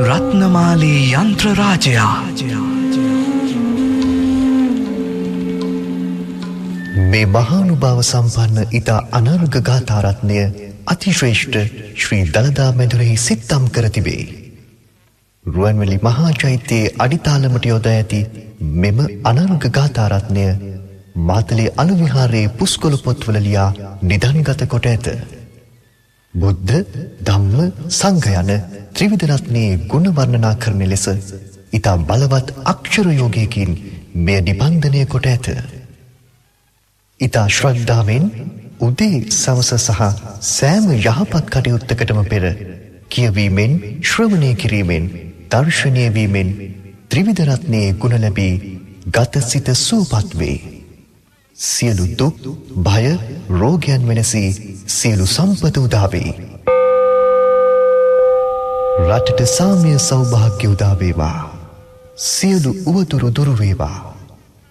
රත්නමාලී යන්ත්‍ර රාජයා. මේ මහානුභාව සම්පන්න ඉතා අනර්ඝ ගාථාරත්නය අතිශ්‍රේෂ්ඨ ශ්‍රී දළදා මැදුරෙහි සිත්තම් කර තිබේ. රුවන්වැලි මහා චෛත්‍යයේ අඩිතාලමට යොදා ඇති මෙම අනර්ඝ ගාථාරත්නය මාතලේ අලුවිහාරයේ පුස්කොළ පොත්වල ලියා නිධන්ගත කොට ඇත. බුද්ධ, ධම්ම, සංඝ යන ත්‍රිවිධ රත්නයේ ගුණ වර්ණනා කරන ලෙස ඉතා බලවත් අක්ෂර යෝගයකින් මෙය නිබන්ධනය කොට ඇත. ඉතා ශ්‍රද්ධාවෙන් උදේ සවස සහ සෑම යහපත් කටයුත්තකටම පෙර කියවීමෙන් ශ්‍රවණය කිරීමෙන් දර්ශනය වීමෙන් ත්‍රිවිධ රත්නයේ ගුණ ලැබී ගත සිත සුවපත් වේ. සියලු දුක්, භය, රෝගයන් වෙනසී සියලු සම්පත උදා වේ. රටට සාමය සෞභාග්‍ය උදා වේවා. සියලු උවදුරු දුරු වේවා.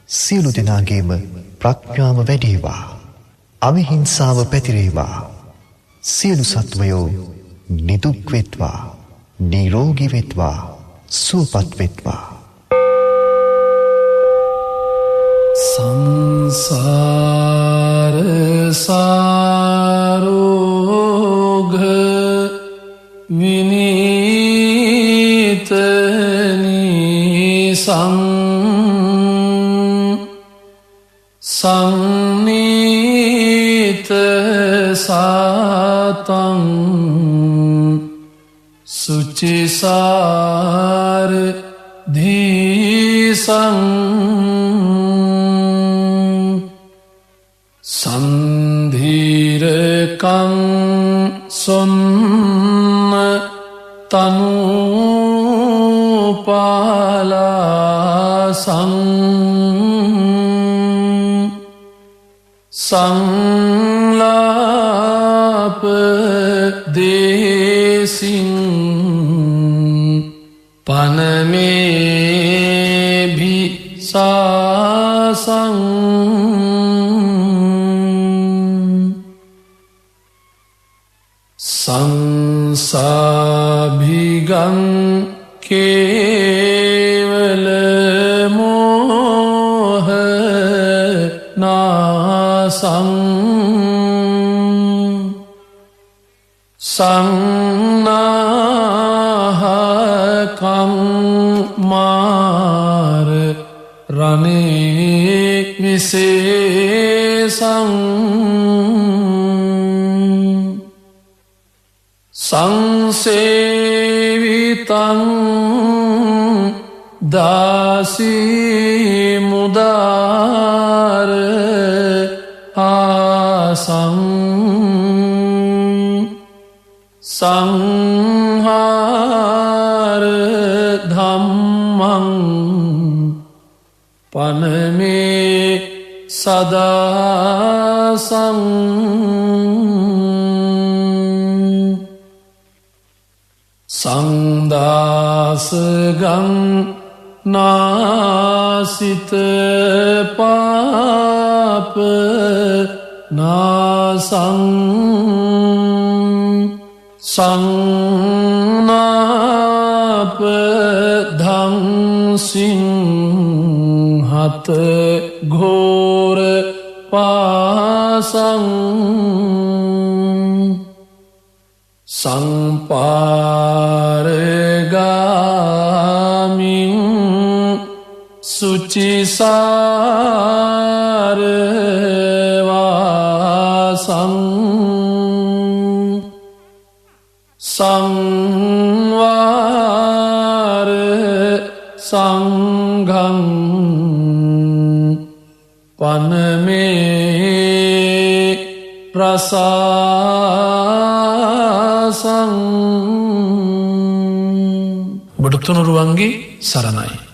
සියලු දෙනාගේම ප්‍රඥාව වැඩේවා. අවිහිංසාව පැතිරේවා. සියලු සත්වයෝ නිදුක් වෙත්වා, නිරෝගී වෙත්වා, සුවපත් වෙත්වා. සංසාර සාරෝග විනීත නිසං සංනීත සාතං සුචිසාර ධීසං සන්ධීරකං සොන්න තනුපාලාසං සංලාප දේසින් පනමේ භිසාසං සංසාභිගං කේවල මෝහ නාසං සංනාහකං මාර රනේ විශේෂං සංසේවිතං දාසී මුදාර ආසං සංහාර ධම්මං පනමේ සදාසං සංදාසගං නාසිත පාප නාසං සංනාප ධම්සිං හත ඝෝර පාසං සංපාරගාමින් සුචිසාර වාසං සංවාර සංඝං පනමේ රසාසං. බඩුක්තුනුරුවන්ගේ සරණයි.